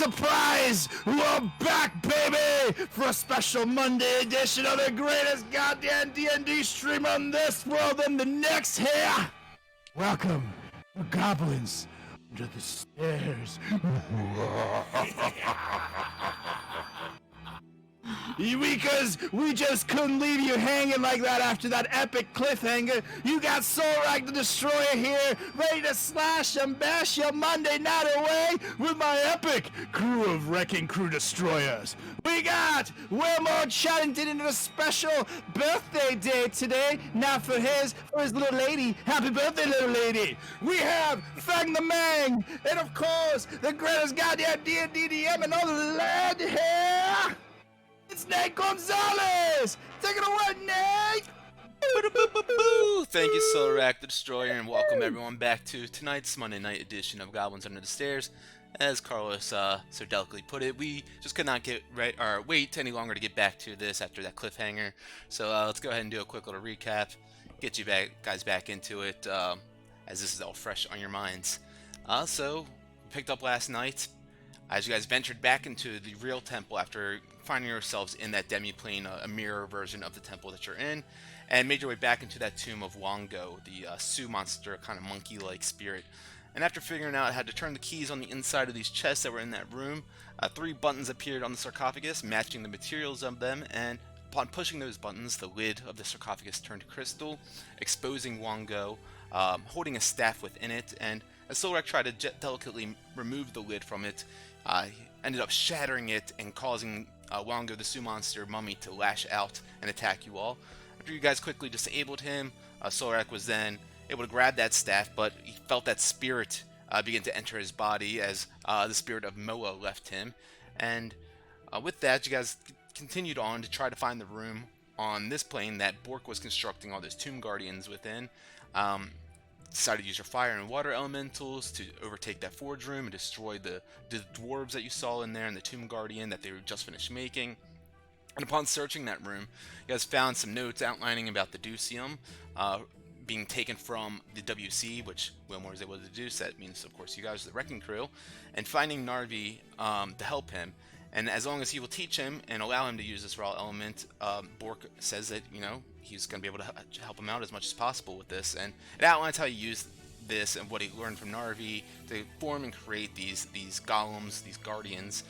Surprise! We're back, baby, for a special Monday edition of the greatest goddamn D&D stream on this world and the next here. Welcome, the Goblins under the stairs. Because we just couldn't leave you hanging like that after that epic cliffhanger. You got Solrak the Destroyer here, ready to slash and bash your Monday night away with my epic crew of Wrecking Crew Destroyers. We got Wilmore Chaddington in a special birthday day today. Not for his little lady. Happy birthday, little lady. We have Fang the Mang, and of course, the greatest goddamn D&D DM in all the land here. It's Nate Gonzalez! Take it away, Nate! Thank you, Solrak the Destroyer, and welcome everyone back to tonight's Monday night edition of Goblins Under the Stairs. As Carlos so delicately put it, we just could not wait any longer to get back to this after that cliffhanger. So let's go ahead and do a quick little recap, get you guys back into it, as this is all fresh on your minds. So, we picked up last night. As you guys ventured back into the real temple after finding yourselves in that demi-plane, a mirror version of the temple that you're in, and made your way back into that tomb of Wongo, the Sioux monster, kind of monkey-like spirit. And after figuring out how to turn the keys on the inside of these chests that were in that room, 3 buttons appeared on the sarcophagus, matching the materials of them, and upon pushing those buttons, the lid of the sarcophagus turned to crystal, exposing Wongo, holding a staff within it, and as Solrak tried to delicately remove the lid from it, he ended up shattering it and causing Wongo the Sioux monster mummy to lash out and attack you all. After you guys quickly disabled him, Solrak was then able to grab that staff, but he felt that spirit begin to enter his body as the spirit of Moa left him. And with that, you guys continued on to try to find the room on this plane that Bork was constructing all those tomb guardians within. Decided to use your fire and water elementals to overtake that forge room and destroy the dwarves that you saw in there and the tomb guardian that they were just finished making. And upon searching that room, you guys found some notes outlining about the Ducium being taken from the WC, which Wilmore was able to deduce. That means, of course, you guys are the Wrecking Crew, and finding Narvi to help him. And as long as he will teach him and allow him to use this raw element, Bork says that, he's going to be able to help him out as much as possible with this. And it outlines how he used this and what he learned from Narvi to form and create these golems, these guardians,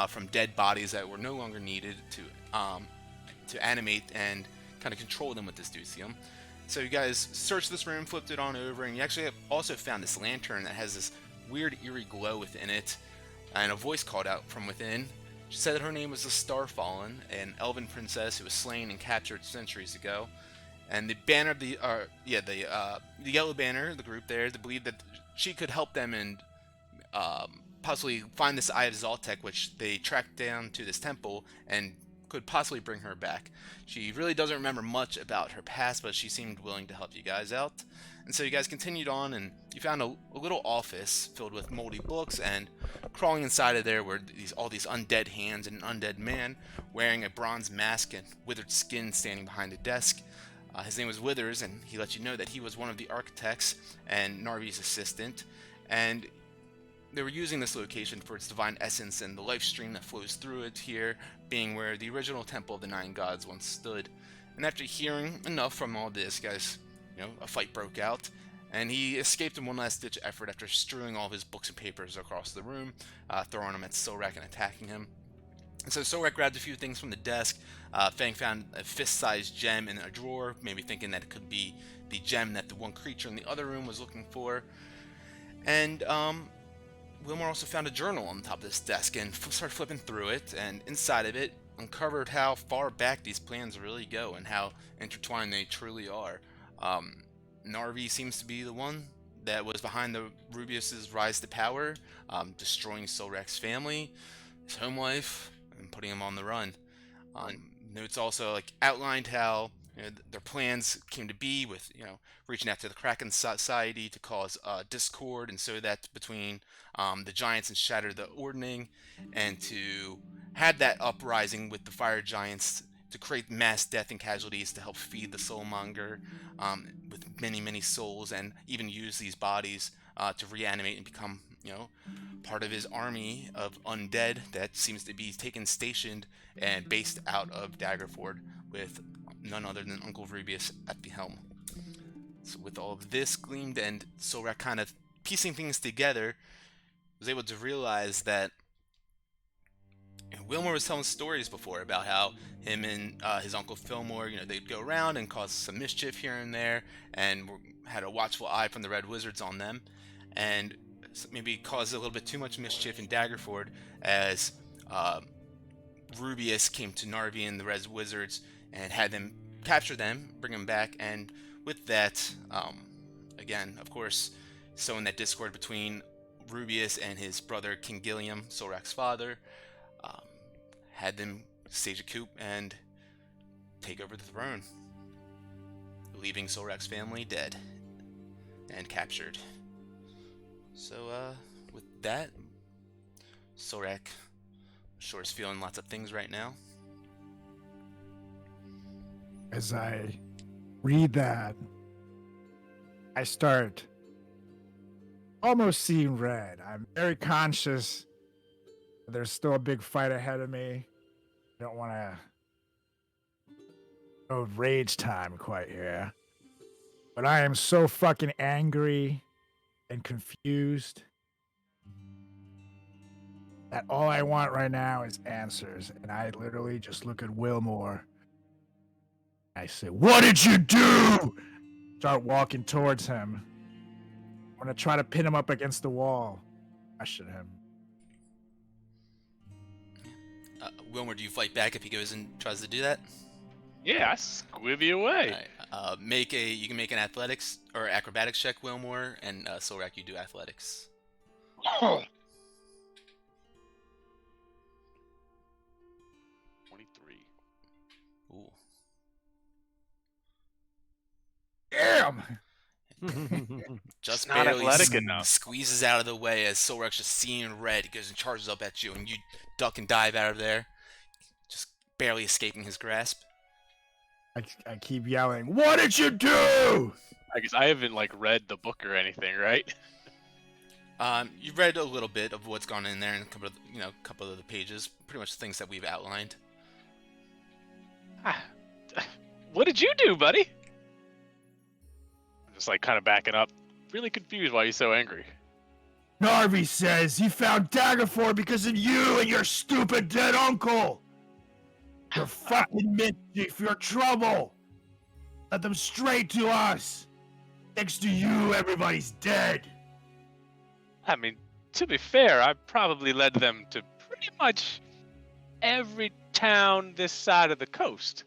from dead bodies that were no longer needed to animate and kind of control them with this Ducium. So you guys searched this room, flipped it on over, and you actually also found this lantern that has this weird eerie glow within it, and a voice called out from within. She said that her name was the Starfallen, an elven princess who was slain and captured centuries ago. And the banner, the yellow banner, the group there, they believed that she could help them and possibly find this Eye of Zoltek, which they tracked down to this temple and could possibly bring her back. She really doesn't remember much about her past, but she seemed willing to help you guys out. And so you guys continued on, and you found a little office filled with moldy books, and crawling inside of there were all these undead hands and an undead man wearing a bronze mask and withered skin standing behind a desk. His name was Withers, and he let you know that he was one of the architects and Narvi's assistant, and they were using this location for its divine essence and the life stream that flows through it here, being where the original Temple of the Nine Gods once stood. And after hearing enough from all this, guys, a fight broke out, and he escaped in one last-ditch effort after strewing all of his books and papers across the room, throwing them at Solrak and attacking him. And so Solrak grabbed a few things from the desk. Fang found a fist-sized gem in a drawer, maybe thinking that it could be the gem that the one creature in the other room was looking for. And Wilmore also found a journal on top of this desk and started flipping through it, and inside of it uncovered how far back these plans really go and how intertwined they truly are. Narvi seems to be the one that was behind the Rubius's rise to power, destroying Solrak's family, his home life, and putting him on the run. Notes also outlined how their plans came to be with reaching out to the Kraken Society to cause discord and sow that between the giants and shatter the ordning, and to had that uprising with the fire giants to create mass death and casualties to help feed the soulmonger with many souls, and even use these bodies to reanimate and become part of his army of undead that seems to be taken stationed and based out of Daggerford with none other than Uncle Rubius at the helm. So with all of this gleamed and Sorak kind of piecing things together, was able to realize that Wilmore was telling stories before about how him and his uncle Fillmore, they'd go around and cause some mischief here and there, and had a watchful eye from the Red Wizards on them, and maybe caused a little bit too much mischief in Daggerford as Rubius came to Narvi and the Red Wizards and had them capture them, bring them back, and with that, again, of course, sowing that discord between Rubius and his brother King Gilliam, Sorak's father, had them stage a coup and take over the throne, leaving Sorak's family dead and captured. So, with that, Sorak sure is feeling lots of things right now. As I read that, I start almost seeing red. I'm very conscious there's still a big fight ahead of me. I don't want to go rage time quite here. But I am so fucking angry and confused that all I want right now is answers. And I literally just look at Wilmore. I say, "What did you do?" Start walking towards him. I'm going to try to pin him up against the wall. Question him. Wilmore, do you fight back if he goes and tries to do that? Yeah, I squivvy away. All right. You can make an athletics or acrobatics check, Wilmore, and Sorak, you do athletics. Oh. 23. Ooh. Damn! Just Not barely athletic enough. squeezes out of the way as Sorak's just seeing red. He goes and charges up at you, and you duck and dive out of there, just barely escaping his grasp. I keep yelling, "What did you do?" I guess I haven't read the book or anything, right? You've read a little bit of what's gone in there, and a couple of the pages, pretty much things that we've outlined. What did you do, buddy? I'm just kind of backing up, really confused why you're so angry. Narvi says he found Daggerford because of you and your stupid dead uncle. You're fucking mischief, you're trouble. Let them straight to us. Thanks to you, everybody's dead. I mean, to be fair, I probably led them to pretty much every town this side of the coast.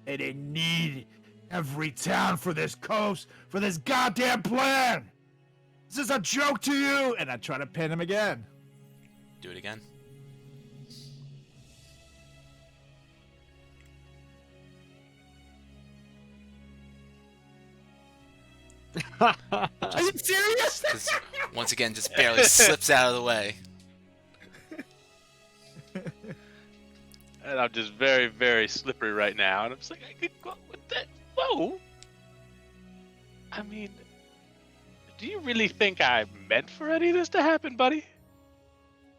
They didn't need every town for this coast, for this goddamn plan. Is this a joke to you? And I try to pin him again. Do it again. Are you serious? Just, once again, just barely slips out of the way. And I'm just very, very slippery right now. And I'm just like, I could go with that. Whoa. I mean, do you really think I meant for any of this to happen, buddy?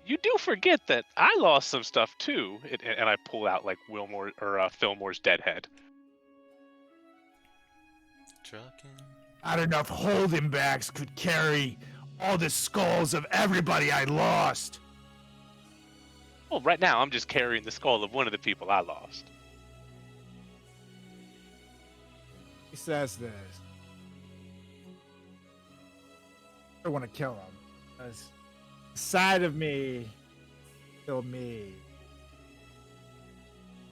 You do forget that I lost some stuff too. And I pull out Wilmore or Fillmore's dead head. Trucking. Not enough holding bags could carry all the skulls of everybody I lost. Well, right now I'm just carrying the skull of one of the people I lost. He says this. I want to kill him. Because side of me, kill me.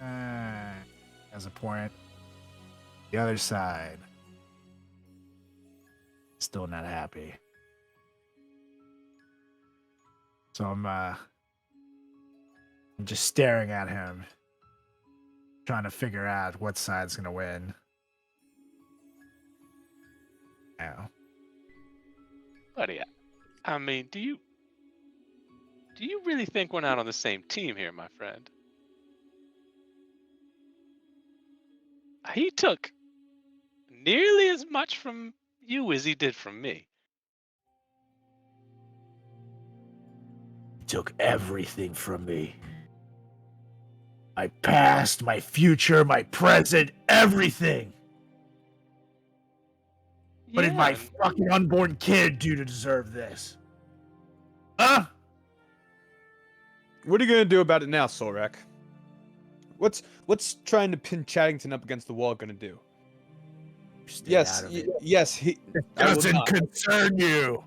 As a point. The other side. Still not happy. So I'm just staring at him, trying to figure out what side's gonna win. Now, Buddy, I mean, do you really think we're not on the same team here, my friend? He took nearly as much from you as he did from me. took everything from me. My past, my future, my present, everything. What did my fucking unborn kid do to deserve this? Huh? What are you gonna do about it now, Solrak? What's trying to pin Chattington up against the wall gonna do? Stay Yes, out of it. yes, he I will Doesn't not. concern you.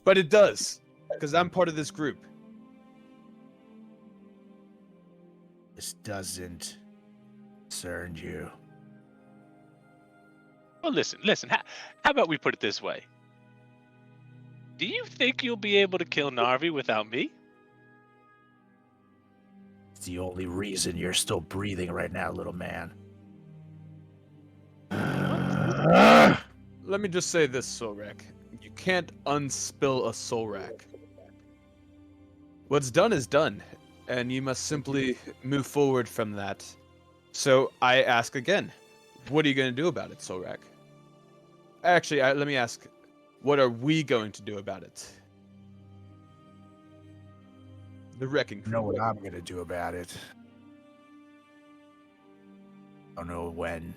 But it does, because I'm part of this group. This doesn't concern you. Well, listen. How about we put it this way? Do you think you'll be able to kill Narvi without me? It's the only reason you're still breathing right now, little man. Let me just say this, Solrak. You can't unspill a Solrak. What's done is done, and you must simply move forward from that. So I ask again, what are you going to do about it, Solrak? Actually, let me ask, what are we going to do about it? The Wrecking You Crew. know what I'm gonna do about it. I don't know when.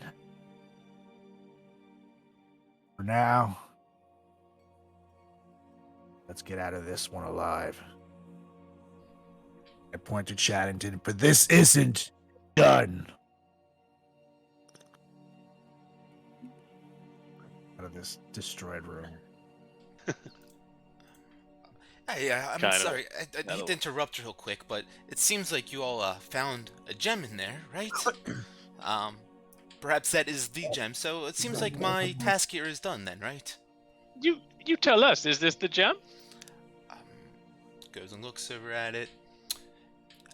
For now, let's get out of this one alive. I point to Chattington, but this isn't done. Out of this destroyed room. Hey, I'm Kind of. sorry. I need to interrupt real quick, but it seems like you all found a gem in there, right? Perhaps that is the gem. So it seems like my task here is done then, right? You tell us. Is this the gem? Um, goes and looks over at it.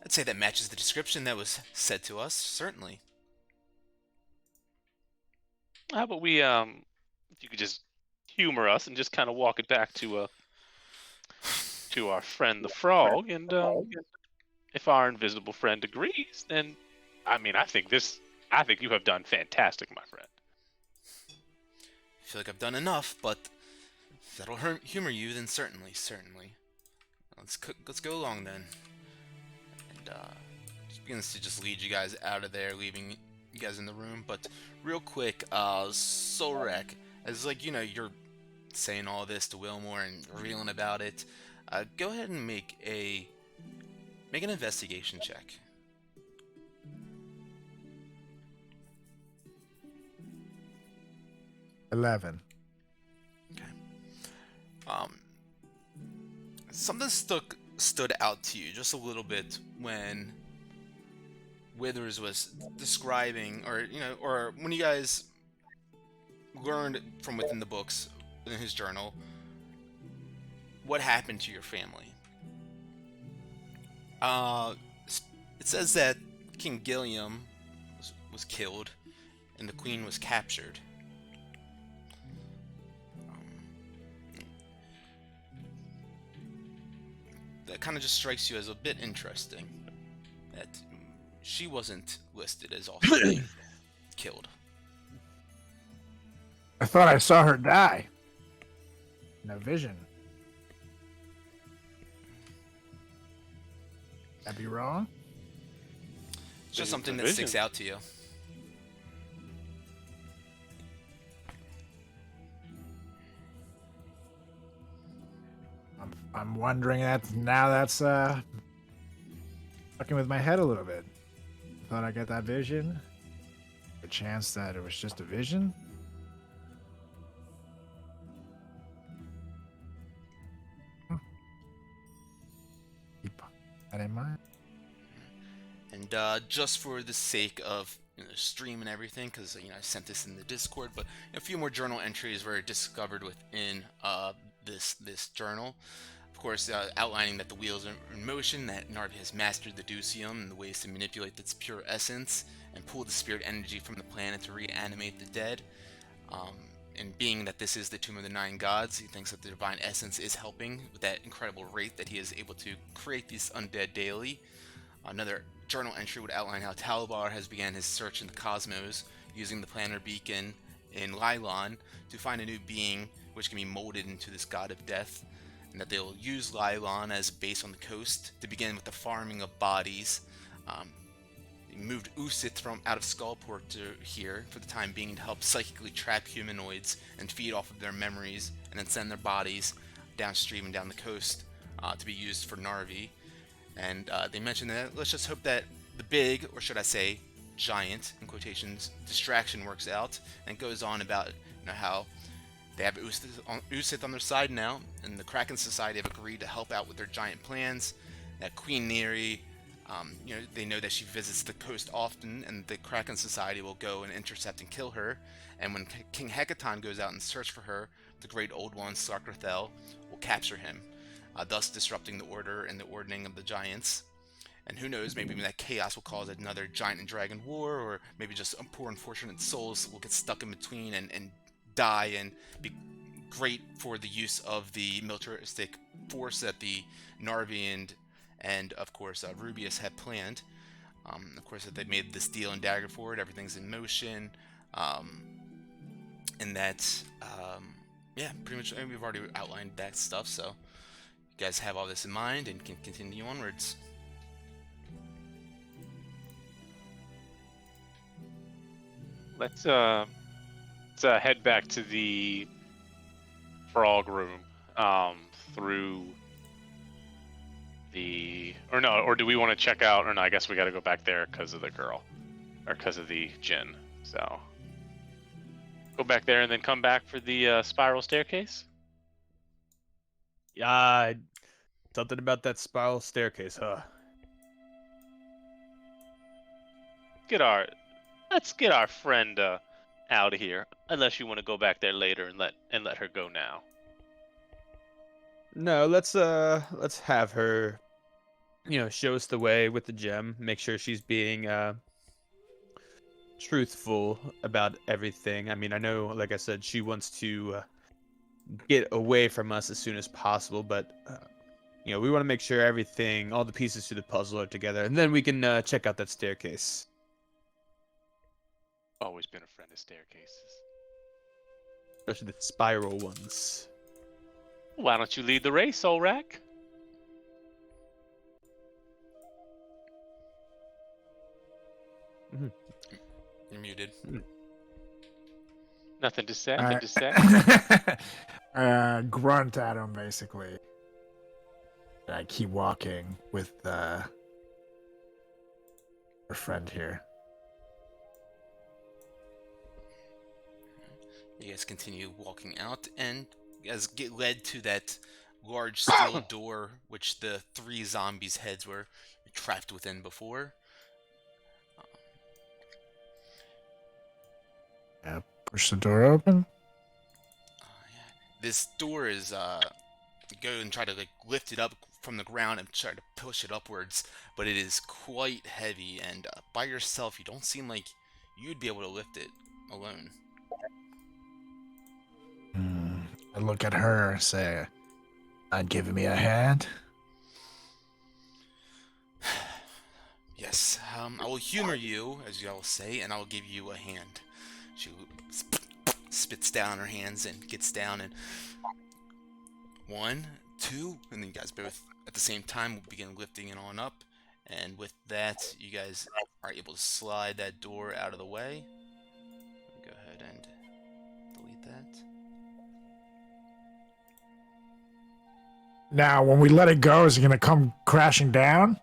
I'd say that matches the description that was said to us. Certainly. How about we if you could just humor us and just kind of walk it back to our friend the frog, and if our invisible friend agrees, then I think you have done fantastic, my friend. I feel like I've done enough, but if that'll humor you, then certainly. Let's go along then. And just begins to just lead you guys out of there, leaving you guys in the room. But real quick, Solrak, as you're saying all this to Wilmore and revealing about it. Go ahead and make an investigation check. $11. Okay. Something stood out to you just a little bit when Withers was describing, or when you guys learned from within the books in his journal what happened to your family. It says that King Gilliam was killed and the Queen was captured. That kind of just strikes you as a bit interesting, that she wasn't listed as also being killed. I thought I saw her die. In a vision. I'd be wrong? It's just something that Vision. sticks out to you. I'm wondering that now. That's fucking with my head a little bit. Thought I got that vision. A chance that it was just a vision. Keep that in mind. And just for the sake of stream and everything, because I sent this in the Discord, but a few more journal entries were discovered within this journal. Of course, outlining that the wheels are in motion, that Narvi has mastered the Ducium and the ways to manipulate its pure essence and pull the spirit energy from the planet to reanimate the dead. And being that this is the Tomb of the Nine Gods, he thinks that the divine essence is helping with that incredible rate that he is able to create these undead daily. Another journal entry would outline how Talabar has began his search in the cosmos using the planar beacon in Lylon to find a new being which can be molded into this god of death. and that they'll use Lylon as a base on the coast to begin with the farming of bodies. They moved Usith from out of Skullport to here for the time being to help psychically trap humanoids and feed off of their memories, and then send their bodies downstream and down the coast to be used for Narvi. And they mentioned that let's just hope that the big, or should I say, giant, in quotations, distraction works out, and goes on about how they have Usith on their side now, and the Kraken Society have agreed to help out with their giant plans. That Queen Neri, they know that she visits the coast often, and the Kraken Society will go and intercept and kill her. And when King Hecaton goes out and search for her, the Great Old One, Sarkrathel, will capture him, thus disrupting the order and the ordering of the giants. And who knows, maybe that chaos will cause another giant and dragon war, or maybe just poor unfortunate souls will get stuck in between and die and be great for the use of the militaristic force that the Narvi and of course Rubius had planned. Of course, that they made this deal in Daggerford, everything's in motion, and that pretty much we've already outlined that stuff, so you guys have all this in mind and can continue onwards. Let's head back to the frog room through the, or do we want to check out, or no, I guess we got to go back there because of the girl, or because of the djinn. So go back there and then come back for the spiral staircase. Yeah, something about that spiral staircase, huh? Let's get our friend out of here. Unless you want to go back there later and let her go now. No, let's have her, show us the way with the gem. Make sure she's being truthful about everything. I mean, I know, like I said, she wants to get away from us as soon as possible, but we want to make sure everything, all the pieces to the puzzle are together, and then we can check out that staircase. Always been a friend of staircases. Especially the spiral ones. Why don't you lead the race, Olrak? You're muted. Nothing to say. Grunt at him, basically. I keep walking with our friend here. You guys continue walking out, and you guys get led to that large steel door, which the 3 zombies' heads were trapped within before. Push the door open. This door is go and try to lift it up from the ground and try to push it upwards, but it is quite heavy, and by yourself you don't seem like you'd be able to lift it alone. I look at her and say, "Not giving me a hand?" Yes, I will humor you, as y'all say, and I will give you a hand. She spits down her hands and gets down, and 1, 2, and then you guys both at the same time will begin lifting it on up, and with that, you guys are able to slide that door out of the way. Go ahead and delete that. Now, when we let it go, is it going to come crashing down?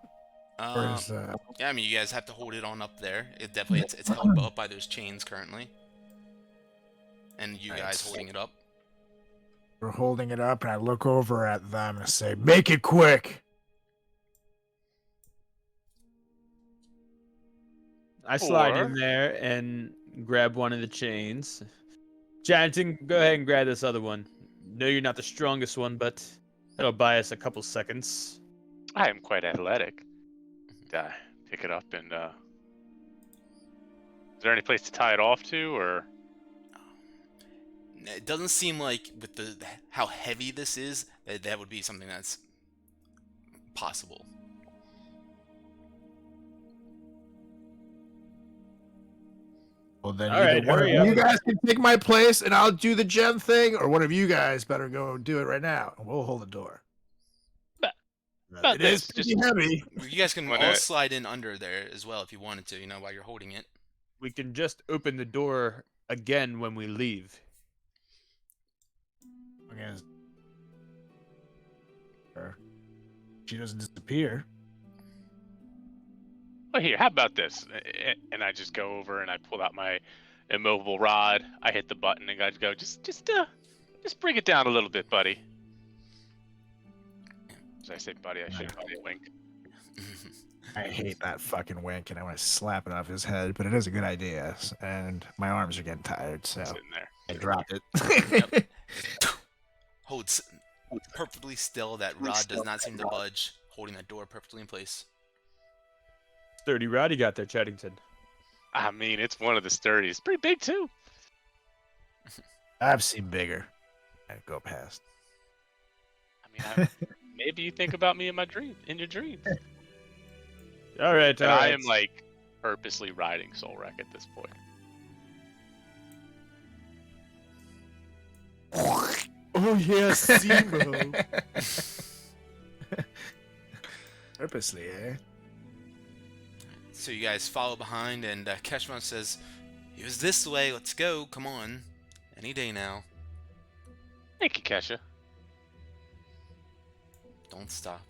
Yeah, I mean, you guys have to hold it on up there. It definitely, it's held up by those chains currently. And you guys holding it up. We're holding it up, and I look over at them and say, "Make it quick!" I slide in there and grab one of the chains. Janton, go ahead and grab this other one. No, you're not the strongest one, but that'll buy us a couple seconds. I am quite athletic. Pick it up and is there any place to tie it off to, or? It doesn't seem like with how heavy this is that would be something that's possible. Well, then All either right, one of hurry up. you guys can take my place, and I'll do the gem thing, or one of you guys better go do it right now, and we'll hold the door. About It is this, pretty heavy. You guys can I'm all gonna- slide in under there as well if you wanted to, while you're holding it. We can just open the door again when we leave. Okay. She doesn't disappear. Well, here, how about this? And I just go over and I pull out my immovable rod. I hit the button and guys go, just bring it down a little bit, buddy. As I say, buddy, I should probably wink. I hate that fucking wink, and I want to slap it off his head, but it is a good idea, and my arms are getting tired, so Sitting there. I dropped it. Holds perfectly still. That rod does not seem to budge, holding that door perfectly in place. Sturdy rod you got there, Chattington. I mean, it's one of the sturdiest. Pretty big, too. I've seen bigger. I go past. I mean, maybe you think about me in your dreams. All right, And all I right. am, like, purposely riding Solrak at this point. Oh yes, Simo. Purposely, eh? So you guys follow behind, and Keshmon says, "It was this way. Let's go. Come on. Any day now. Thank you, Kesha. Don't stop."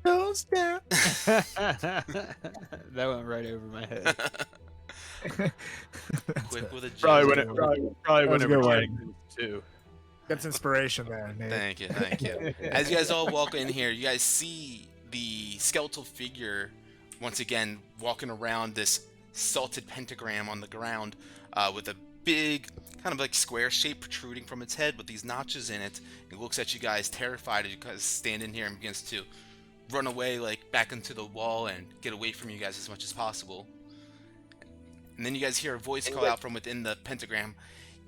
Don't stop. That went right over my head. Quick with a Probably jump. probably was a whenever good one. Chattington too. That's inspiration there, Nate. Thank you, thank you. As you guys all walk in here, you guys see the skeletal figure once again walking around this salted pentagram on the ground with a big kind of like square shape protruding from its head with these notches in it. It looks at you guys terrified as you guys stand in here and begins to run away like back into the wall and get away from you guys as much as possible. And then you guys hear a voice call out from within the pentagram,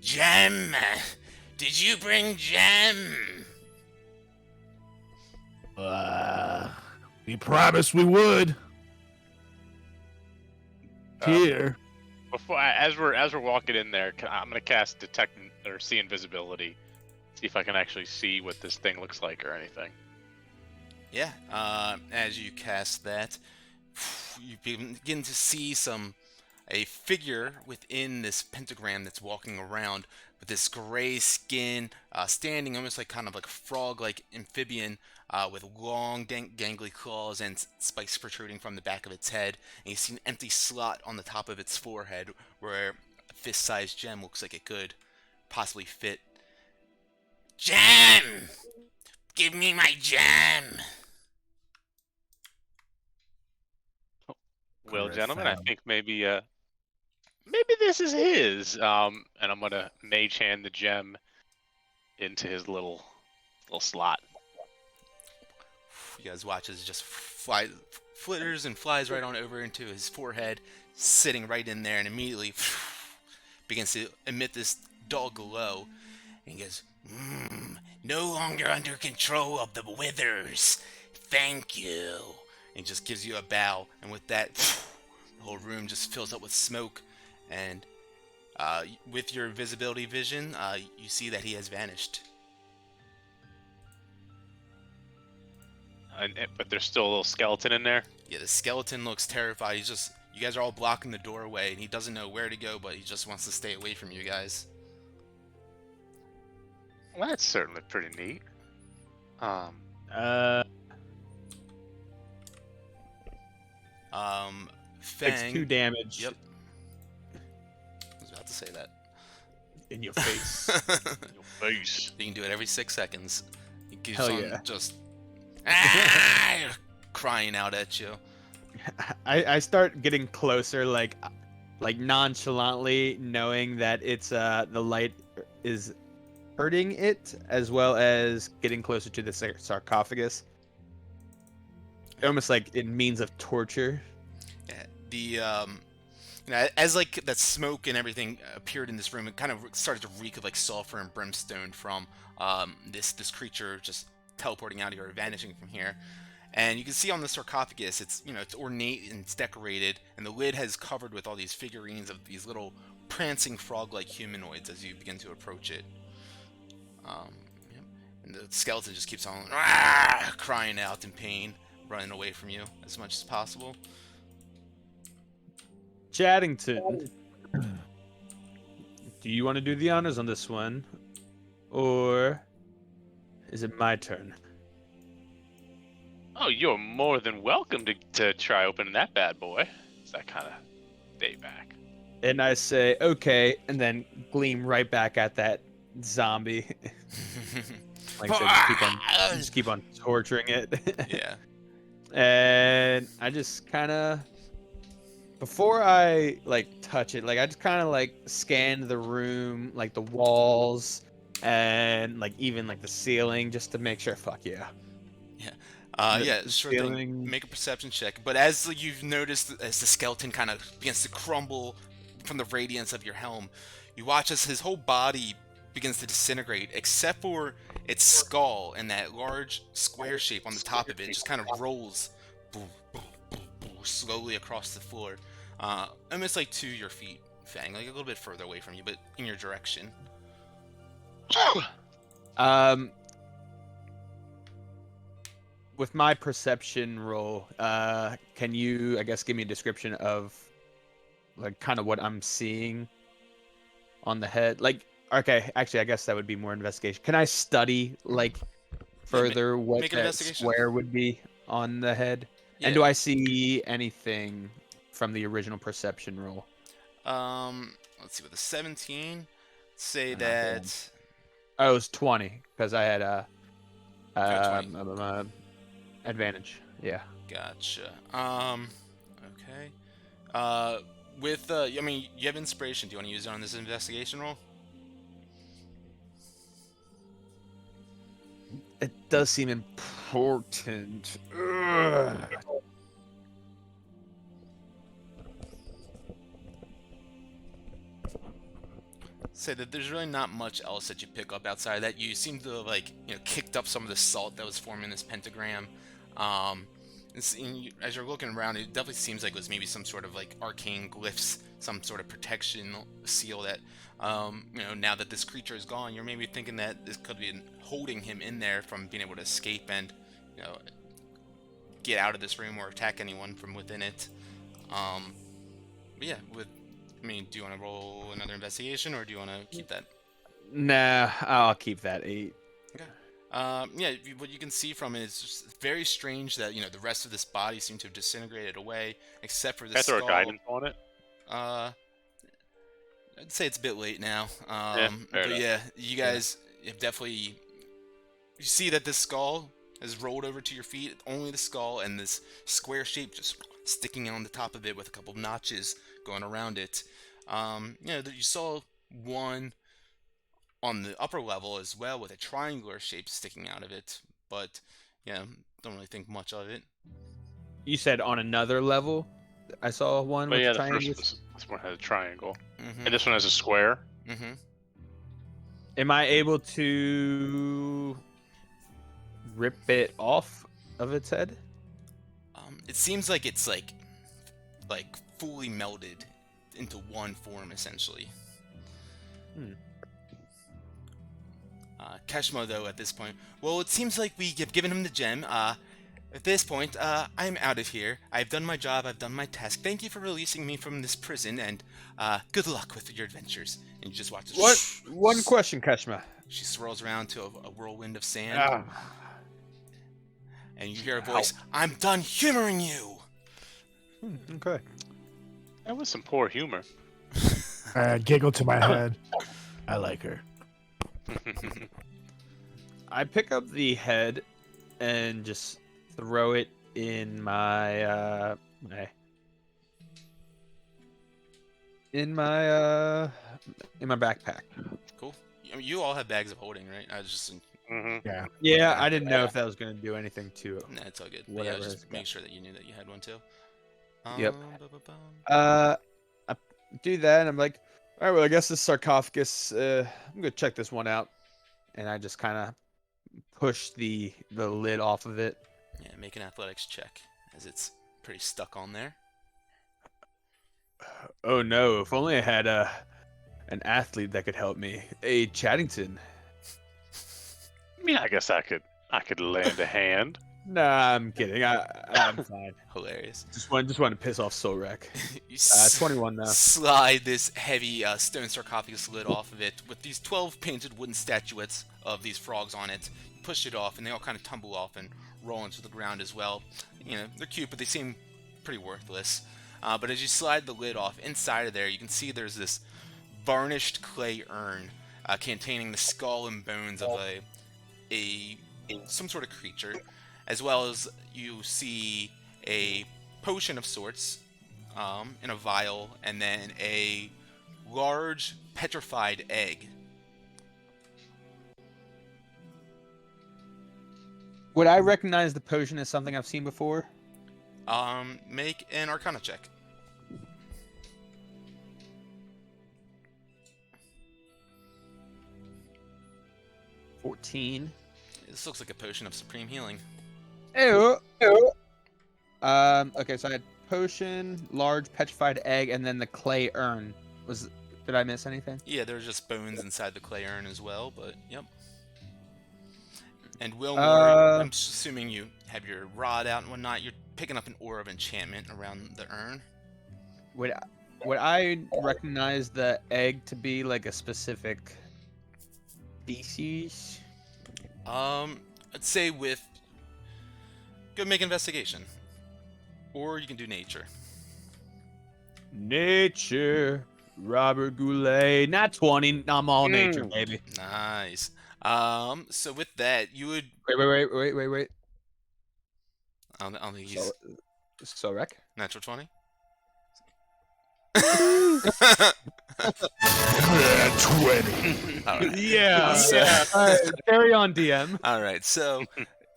"Gem! Did you bring Gem?" We promised we would. Here. Before, as we're walking in there, I'm gonna cast detect or see invisibility, see if I can actually see what this thing looks like or anything. Yeah, as you cast that, you begin to see a figure within this pentagram that's walking around with this gray skin, standing almost like kind of like a frog-like amphibian with long, gangly claws and spikes protruding from the back of its head. And you see an empty slot on the top of its forehead where a fist-sized gem looks like it could possibly fit. "Gem! Give me my gem!" Well, Griffin. gentlemen, I think maybe this is his. And I'm gonna mage hand the gem into his little slot. You guys watch as it just flitters and flies right on over into his forehead, sitting right in there, and immediately begins to emit this dull glow. And he goes, "No longer under control of the withers. Thank you." And he just gives you a bow, and with that, the whole room just fills up with smoke. And with your visibility vision, you see that he has vanished. But there's still a little skeleton in there. Yeah, the skeleton looks terrified. You guys are all blocking the doorway, and he doesn't know where to go, but he just wants to stay away from you guys. Well, that's certainly pretty neat. Takes Fang. 2 damage. Yep. I was about to say that. In your face. Your face. You can do it every 6 seconds. He keeps Hell on yeah. just crying out at you. I start getting closer, like nonchalantly, knowing that it's the light is hurting it, as well as getting closer to the sarcophagus. Almost like in means of torture. Yeah, as like that smoke and everything appeared in this room, it kind of started to reek of like sulfur and brimstone from this creature just teleporting out of here or vanishing from here. And you can see on the sarcophagus, it's it's ornate and it's decorated, and the lid has covered with all these figurines of these little prancing frog-like humanoids as you begin to approach it. Um, yep. And the skeleton just keeps on crying out in pain, running away from you as much as possible. Chaddington, do you want to do the honors on this one, or is it my turn? Oh, you're more than welcome to try opening that bad boy. It's that kind of day back. And I say, okay, and then gleam right back at that zombie. Like I said, just keep on torturing it. Yeah. And I just kind of, before I like touch it, like I just kind of like scan the room, like the walls, and like even like the ceiling, just to make sure. Fuck yeah. Yeah, sure thing. Make a perception check. But as you've noticed, as the skeleton kind of begins to crumble from the radiance of your helm, you watch as his whole body begins to disintegrate, except for its skull and that large square shape on the top of it. Just kind of rolls slowly across the floor, almost like to your feet, Fang, like a little bit further away from you, but in your direction. With my perception roll, can you, I guess, give me a description of, like, kind of what I'm seeing on the head? Like, okay, actually, I guess that would be more investigation. Can I study, like, further what that square would be on the head? Yeah. And do I see anything from the original perception roll? Let's see, with a 17, say that... Oh, it was 20, because I had a... advantage. Yeah. Gotcha. Okay. With I mean, you have inspiration. Do you want to use it on this investigation roll? It does seem important. Ugh. Say that there's really not much else that you pick up outside of that. You seem to have, like, kicked up some of the salt that was forming this pentagram. As you're looking around, it definitely seems like it was maybe some sort of like arcane glyphs, some sort of protection seal that, now that this creature is gone, you're maybe thinking that this could be holding him in there from being able to escape and, get out of this room or attack anyone from within it. But yeah, I mean, do you want to roll another investigation, or do you want to keep that? Nah, I'll keep that 8. Okay. Yeah, what you can see from it is just very strange that, the rest of this body seemed to have disintegrated away, except for the skull. Can I throw a guidance on it? I'd say it's a bit late now. But yeah, you guys have definitely... You see that this skull has rolled over to your feet, only the skull, and this square shape just sticking on the top of it with a couple of notches going around it. You saw one on the upper level as well with a triangular shape sticking out of it, but yeah, don't really think much of it. You said on another level I saw one with a triangle? This one has a triangle. And this one has a square. Am I able to rip it off of its head? It seems like it's like fully melded into one form, essentially. Keshmo, though, at this point, well, it seems like we have given him the gem. At this point, I'm out of here. I've done my job. I've done my task. Thank you for releasing me from this prison, and good luck with your adventures. And you just watch this. What? One question, Keshma. She swirls around to a whirlwind of sand. And you hear a voice, I'm done humoring you! Okay. That was some poor humor. I giggle to my head. I like her. I pick up the head and just throw it in my backpack. Cool. I mean, you all have bags of holding, right? I was just... Yeah, I didn't know if that was going to do anything to it. Nah, it's all good. Whatever. Yeah, just make sure that you knew that you had one too. Yep. I do that, and I'm like, all right, well, I guess this sarcophagus, I'm going to check this one out. And I just kind of push the lid off of it Yeah, make an athletics check, as it's pretty stuck on there. Oh no! If only I had an athlete that could help me. A Chattington. I mean, I guess I could lend a hand. Nah, I'm kidding. I'm fine. Hilarious. Just want to piss off Solrek. You 21 now. slide this heavy stone sarcophagus lid off of it with these 12 painted wooden statuettes of these frogs on it. You push it off, and they all kind of tumble off and roll into the ground as well. You know, they're cute, but they seem pretty worthless. But as you slide the lid off, inside of there, you can see there's this varnished clay urn containing the skull and bones of some sort of creature, as well as you see a potion of sorts in a vial, and then a large petrified egg. Would I recognize the potion as something I've seen before? Make an Arcana check. 14. This looks like a potion of supreme healing. Ew. Ew. Okay, so I had potion, large petrified egg, and then the clay urn. Did I miss anything? Yeah, there's just bones inside the clay urn as well, but yep. And Wilmore, I'm assuming you have your rod out and whatnot. You're picking up an aura of enchantment around the urn. Would I recognize the egg to be like a specific species? I'd say go make investigation, or you can do nature. Nature. Robert Goulet. Not 20. I'm all nature, baby. Nice. So with that, you would Wait. I'll use Sorek? natural 20. 20. All right. Yeah. So- All right, carry on, DM. All right. So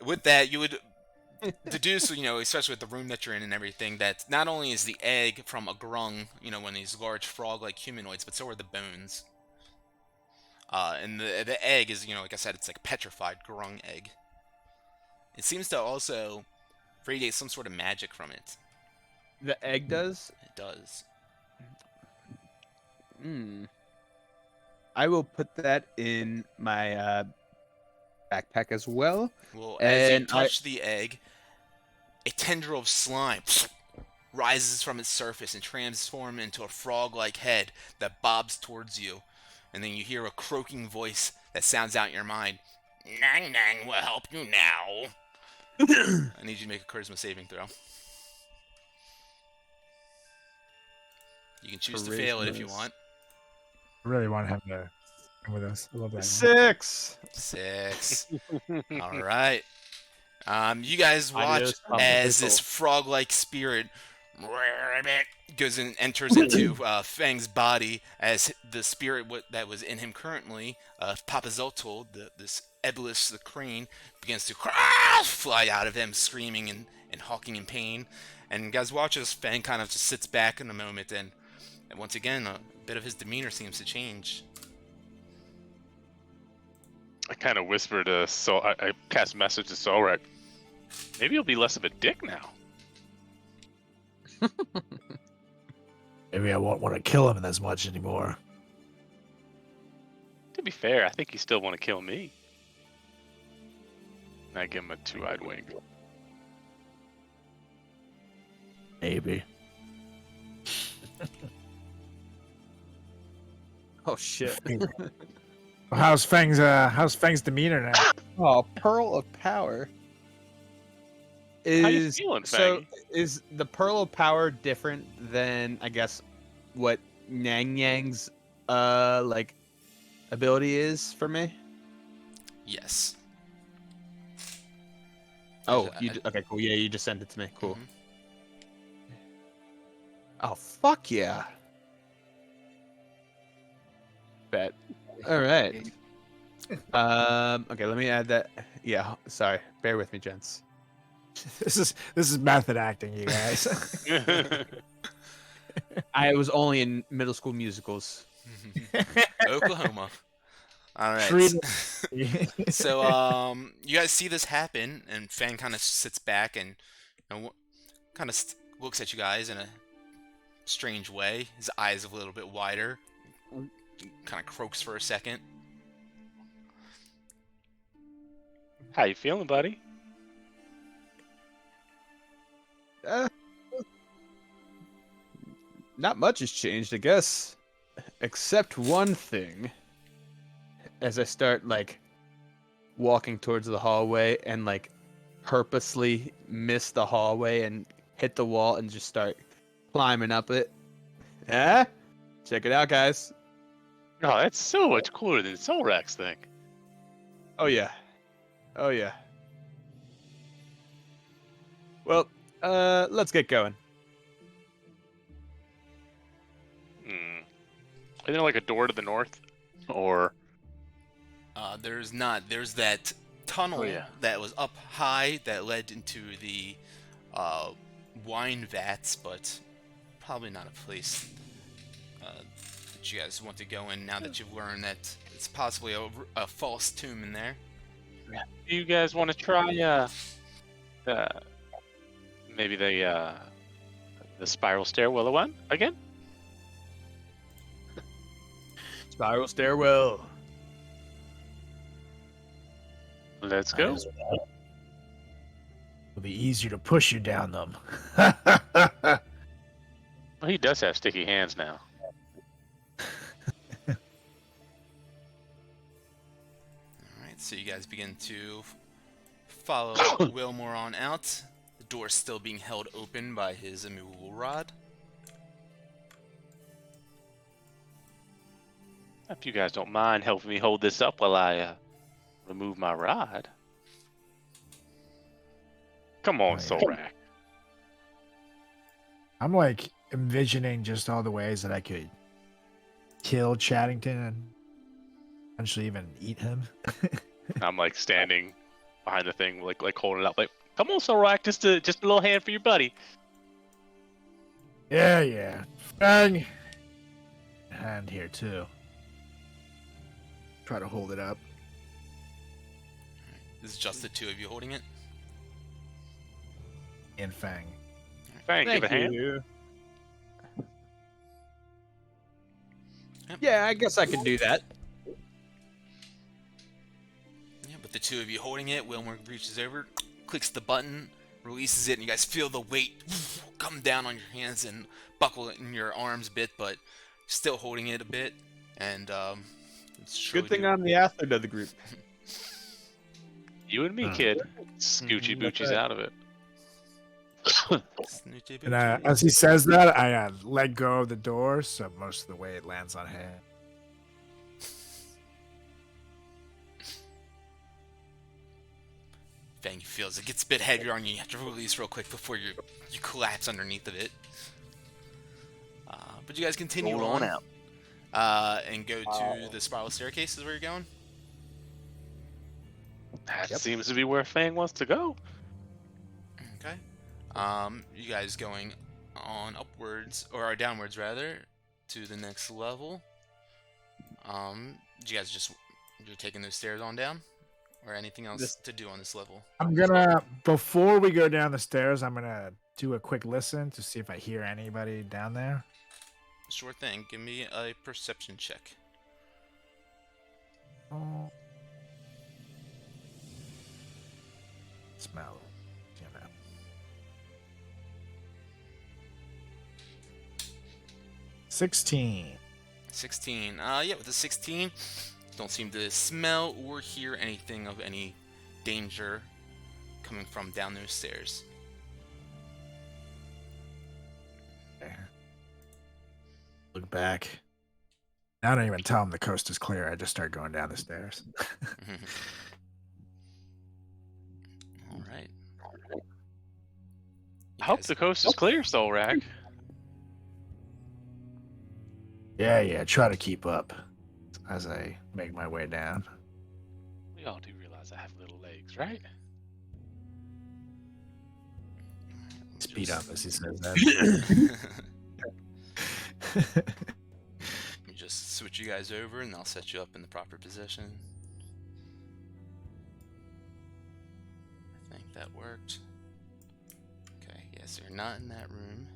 with that, you would deduce, especially with the room that you're in and everything, that not only is the egg from a grung, one of these large frog-like humanoids, but so are the bones. And the egg is, like I said, it's like a petrified grung egg. It seems to also radiate some sort of magic from it. The egg does? It does. I will put that in my backpack as well. Well, as you And touch the egg, a tendril of slime rises from its surface and transforms into a frog-like head that bobs towards you. And then you hear a croaking voice that sounds out in your mind. Nang Nang will help you now. I need you to make a charisma saving throw. You can choose to fail it if you want. I really want to have the with us. I love that. 6. 6. All right. You guys watch Adios, as this frog-like spirit goes and enters into Fang's body, as the spirit that was in him currently, Papazotl, this Eblis the crane, begins to fly out of him, screaming and hawking in pain. And you guys watch as Fang kind of just sits back in a moment, and once again, a bit of his demeanor seems to change. I kind of whisper to Sol. I cast a message to Solrek. Maybe you'll be less of a dick now. Maybe I won't want to kill him as much anymore. To be fair, I think you still want to kill me. And I give him a 2-eyed wink. Maybe. Oh shit. How's Fang's demeanor now? Oh, Pearl of Power. How you feeling, So Fang? is the Pearl of Power different than, I guess, what Nang Yang's like ability is for me? Yes. Oh, okay, cool. Yeah, you just sent it to me. Cool. Mhm. Oh, fuck yeah. Bet. All right. Okay, let me add that. Yeah, sorry. Bear with me, gents. This is method acting, you guys. I was only in middle school musicals. Oklahoma. All right. Treat So, you guys see this happen, and Fang kind of sits back and kind of looks at you guys in a strange way. His eyes a little bit wider. Kind of croaks for a second. How you feeling, buddy? Not much has changed, I guess, except one thing. As I start like walking towards the hallway and like purposely miss the hallway and hit the wall and just start climbing up it. Yeah, check it out, guys. No, that's so much cooler than Solrak's thing. Oh yeah, oh yeah. Well, let's get going. Is there like a door to the north, or? There's not. There's that tunnel Oh, yeah. that was up high that led into the wine vats, but probably not a place that you guys want to go in now that you've learned that it's possibly a false tomb in there. Do you guys want to try maybe the spiral stairwell one again? Spiral stairwell. Let's go. It'll be easier to push you down them. Well, he does have sticky hands now. Alright, so you guys begin to follow Wilmore on out. The door still being held open by his immovable rod. If you guys don't mind helping me hold this up while I remove my rod. Come on, Oh, yeah. Solrak. I'm like envisioning just all the ways that I could kill Chaddington and eventually even eat him. I'm like standing behind the thing, like holding it up, like, come on, Solrak, just a little hand for your buddy. Yeah. Bang. Hand here too. Try to hold it up. This is just the two of you holding it. And Fang. Fang, give a hand. you. Yep. Yeah, I guess I could do that. Yeah, but the two of you holding it, Wilmore reaches over, clicks the button, releases it, and you guys feel the weight come down on your hands and buckle in your arms a bit, but still holding it a bit. And Good thing I'm the athlete of the group. You and me, kid. Scoochie boochies out of it. And as he says that, I let go of the door, so most of the weight lands on him. Fang feels it gets a bit heavier on you. You have to release real quick before you collapse underneath of it. But you guys continue Roll on out. And go to the spiral staircase is where you're going? That seems to be where Fang wants to go. Okay. You guys going on upwards, or downwards rather, to the next level. You guys you're taking those stairs on down? Or anything else to do on this level? I'm gonna, before we go down the stairs, I'm gonna do a quick listen to see if I hear anybody down there. Sure thing. Give me a perception check. Oh. Smell. You know. 16. 16. Yeah, with the 16, don't seem to smell or hear anything of any danger coming from down those stairs. Look back. I don't even tell him the coast is clear. I just start going down the stairs. All right. I hope the coast is clear, Solrak. Yeah. Try to keep up as I make my way down. We all do realize I have little legs, right? Speed up as he says that. Let me just switch you guys over, and I'll set you up in the proper position. I think that worked. Okay, yeah, so you're not in that room.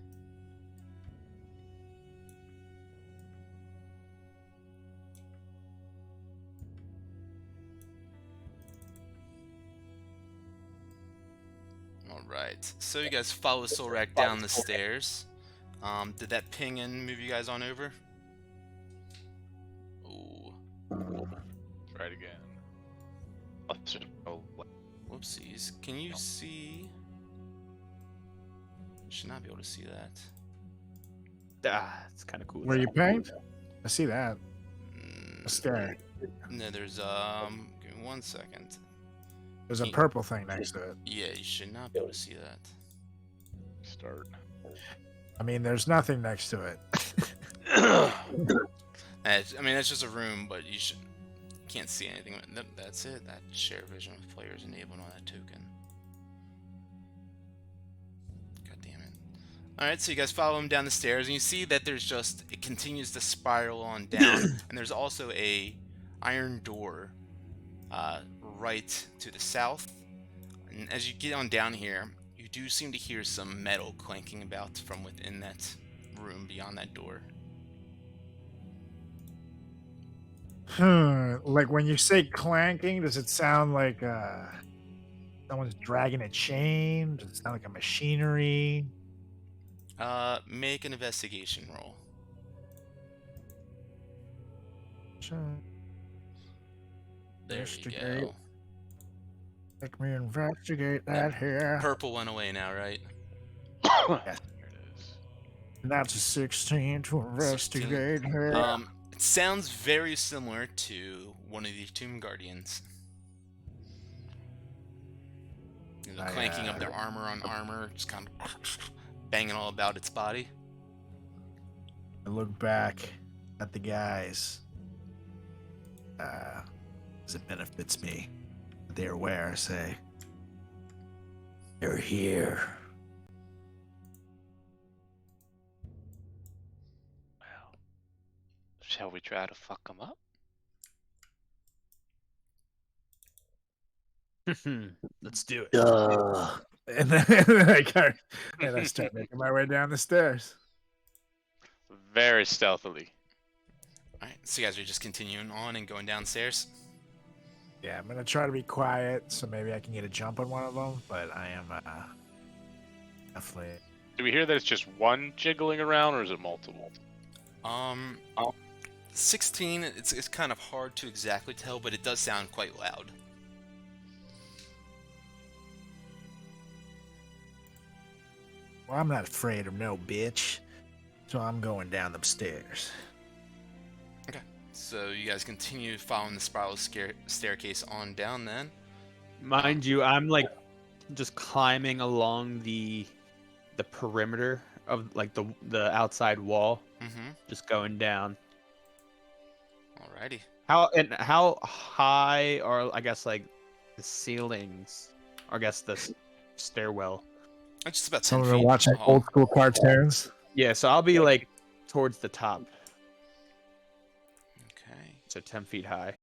Alright, so you guys follow Solrak down the stairs. Did that ping and move you guys on over? Ooh. Try it again. Whoopsies. Can you see? Should not be able to see that. It's kind of cool. Where you pinged? I see that. Mm, A stair. no, there's give me 1 second. There's a purple thing next to it. Yeah, you should not be able to see that. Start. I mean, there's nothing next to it. I mean, that's just a room, but you can't see anything. That's it. That share vision with players enabled on that token. God damn it. Alright, so you guys follow him down the stairs, and you see that it continues to spiral on down, and there's also a iron door right to the south. And as you get on down here, you do seem to hear some metal clanking about from within that room beyond that door. Like when you say clanking, does it sound like someone's dragging a chain? Does it sound like a machinery? Make an investigation roll. Sure. There you Investigate. go. Let me investigate that here. Purple went away now, right? Yes. Here it is. And that's a 16 to investigate here. It sounds very similar to one of the Tomb Guardians. You know, the clanking of their armor on armor, just kind of banging all about its body. I look back at the guys. As it benefits me. They're where I say. They're here. Well, shall we try to fuck them up? Let's do it. And then I start making my way down the stairs. Very stealthily. Alright, so you guys are just continuing on and going downstairs. Yeah, I'm gonna try to be quiet so maybe I can get a jump on one of them, but I am definitely. Do we hear that it's just one jiggling around, or is it multiple? 16, it's kind of hard to exactly tell, but it does sound quite loud. Well, I'm not afraid of no bitch, so I'm going down the stairs. So you guys continue following the spiral staircase on down then. Mind you, I'm like just climbing along the perimeter of like the outside wall, just going down. Alrighty. How high are, I guess, like the ceilings, or I guess the stairwell? It's just about 10 Some of feet. them watching tall. old school cartoons. Yeah, so I'll be like towards the top, Okay. so 10 feet high.